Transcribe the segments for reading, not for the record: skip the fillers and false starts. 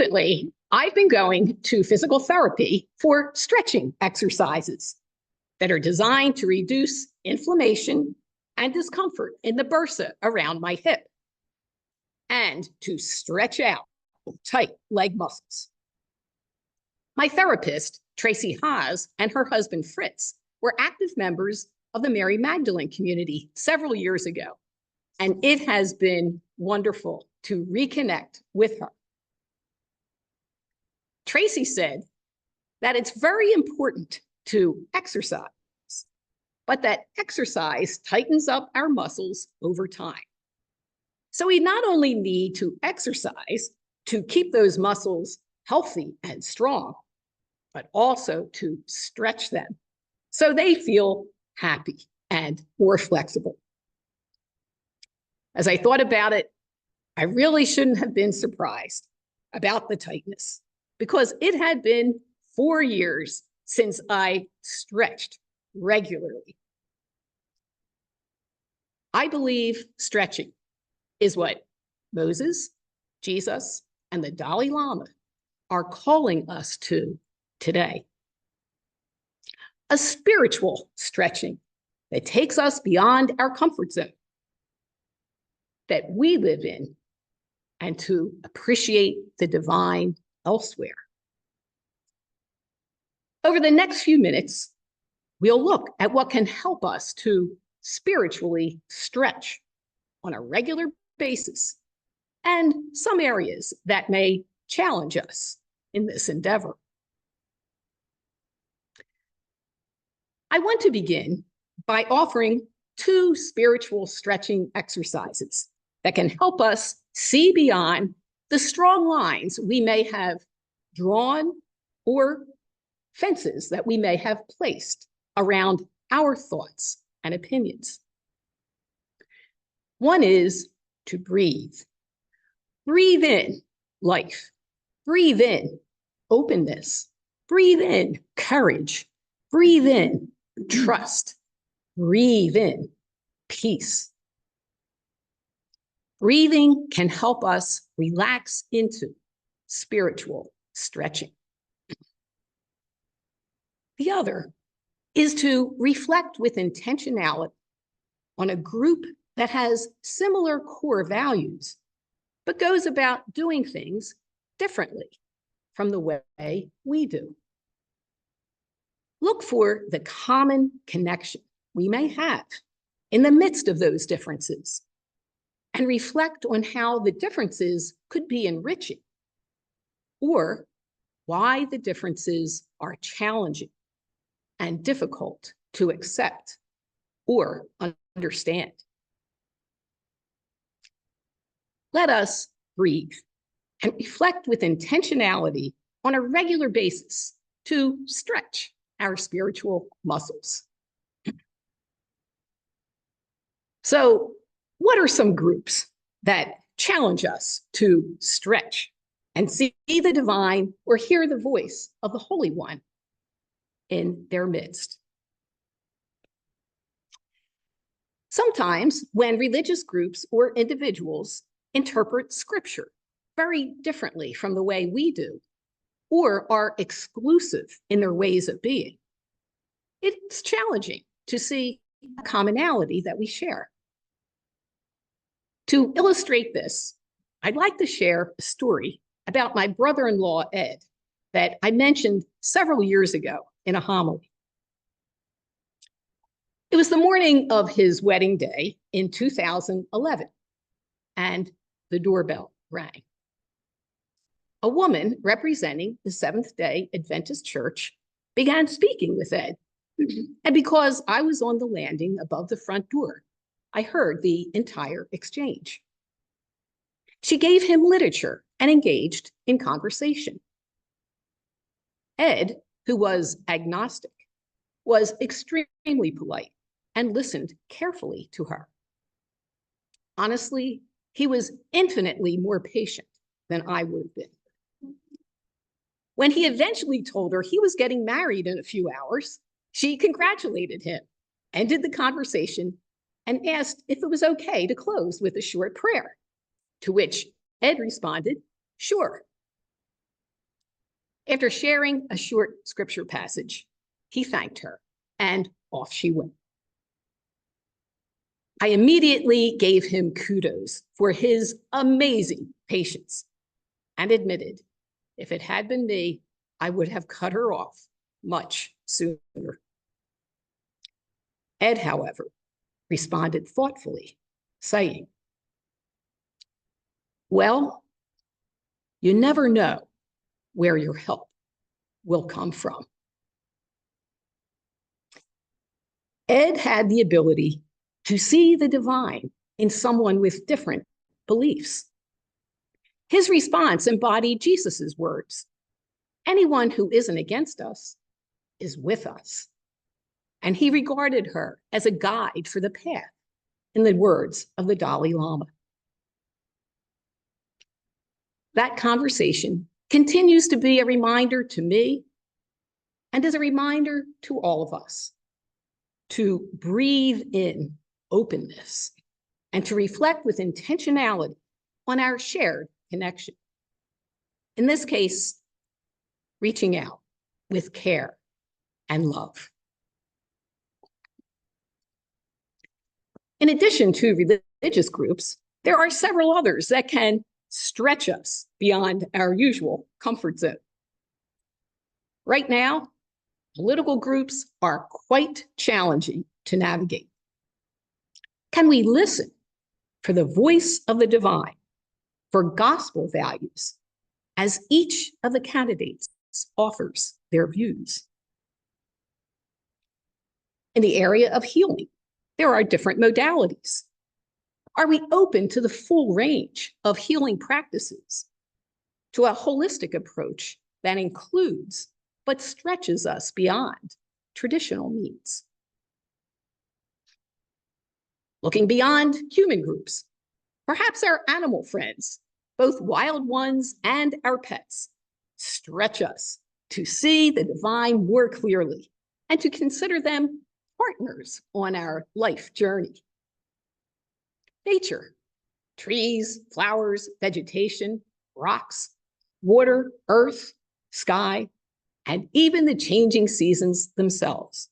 Recently, I've been going to physical therapy for stretching exercises that are designed to reduce inflammation and discomfort in the bursa around my hip and to stretch out tight leg muscles. My therapist, Tracy Haas, and her husband, Fritz, were active members of the Mary Magdalene community several years ago, and it has been wonderful to reconnect with her. Tracy said that it's very important to exercise, but that exercise tightens up our muscles over time. So we not only need to exercise to keep those muscles healthy and strong, but also to stretch them so they feel happy and more flexible. As I thought about it, I really shouldn't have been surprised about the tightness, because it had been 4 years since I stretched regularly. I believe stretching is what Moses, Jesus, and the Dalai Lama are calling us to today. A spiritual stretching that takes us beyond our comfort zone that we live in and to appreciate the divine elsewhere. Over the next few minutes, we'll look at what can help us to spiritually stretch on a regular basis and some areas that may challenge us in this endeavor. I want to begin by offering 2 spiritual stretching exercises that can help us see beyond the strong lines we may have drawn or fences that we may have placed around our thoughts and opinions. One is to breathe. Breathe in life. Breathe in openness. Breathe in courage. Breathe in trust. Breathe in peace. Breathing can help us relax into spiritual stretching. The other is to reflect with intentionality on a group that has similar core values, but goes about doing things differently from the way we do. Look for the common connection we may have in the midst of those differences, and reflect on how the differences could be enriching, or why the differences are challenging and difficult to accept or understand. Let us breathe and reflect with intentionality on a regular basis to stretch our spiritual muscles. So, what are some groups that challenge us to stretch and see the divine or hear the voice of the Holy One in their midst? Sometimes when religious groups or individuals interpret scripture very differently from the way we do, or are exclusive in their ways of being, it's challenging to see a commonality that we share. To illustrate this, I'd like to share a story about my brother-in-law, Ed, that I mentioned several years ago in a homily. It was the morning of his wedding day in 2011, and the doorbell rang. A woman representing the Seventh-day Adventist Church began speaking with Ed, and because I was on the landing above the front door, I heard the entire exchange. She gave him literature and engaged in conversation. Ed, who was agnostic, was extremely polite and listened carefully to her. Honestly, he was infinitely more patient than I would have been. When he eventually told her he was getting married in a few hours, she congratulated him, ended the conversation, and asked if it was okay to close with a short prayer, to which Ed responded, "Sure." After sharing a short scripture passage, he thanked her, and off she went. I immediately gave him kudos for his amazing patience and admitted, if it had been me, I would have cut her off much sooner. Ed, however, responded thoughtfully, saying, well, you never know where your help will come from. Ed had the ability to see the divine in someone with different beliefs. His response embodied Jesus's words, anyone who isn't against us is with us. And he regarded her as a guide for the path, in the words of the Dalai Lama. That conversation continues to be a reminder to me and is a reminder to all of us to breathe in openness and to reflect with intentionality on our shared connection. In this case, reaching out with care and love. In addition to religious groups, there are several others that can stretch us beyond our usual comfort zone. Right now, political groups are quite challenging to navigate. Can we listen for the voice of the divine, for gospel values, as each of the candidates offers their views? In the area of healing, there are different modalities. Are we open to the full range of healing practices, to a holistic approach that includes but stretches us beyond traditional needs? Looking beyond human groups, perhaps our animal friends, both wild ones and our pets, stretch us to see the divine more clearly and to consider them partners on our life journey. Nature, trees, flowers, vegetation, rocks, water, earth, sky, and even the changing seasons themselves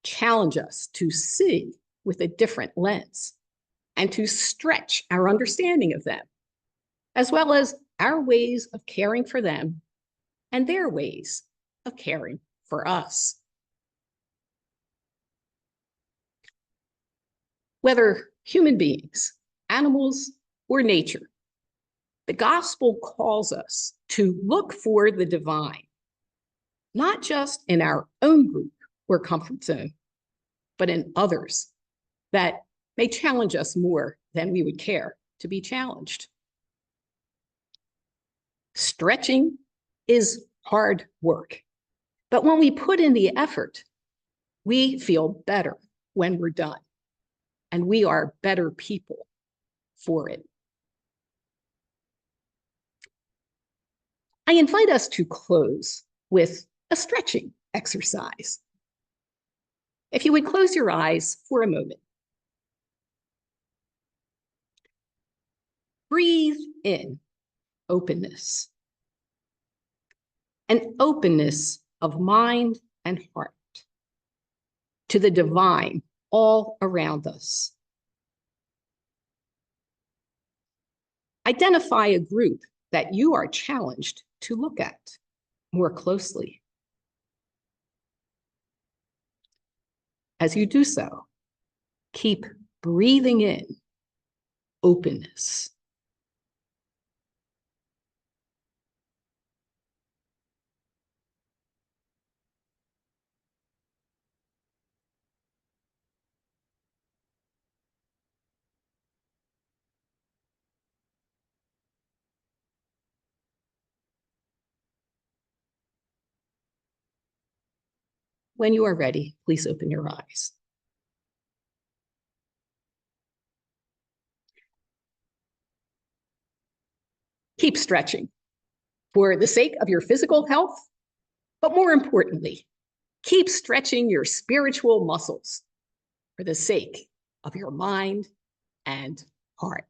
challenge us to see with a different lens and to stretch our understanding of them, as well as our ways of caring for them and their ways of caring for us. Whether human beings, animals, or nature, the gospel calls us to look for the divine, not just in our own group or comfort zone, but in others that may challenge us more than we would care to be challenged. Stretching is hard work, but when we put in the effort, we feel better when we're done, and we are better people for it. I invite us to close with a stretching exercise. If you would close your eyes for a moment. Breathe in openness, an openness of mind and heart to the divine all around us. Identify a group that you are challenged to look at more closely. As you do so, keep breathing in openness. When you are ready, please open your eyes. Keep stretching for the sake of your physical health, but more importantly, keep stretching your spiritual muscles for the sake of your mind and heart.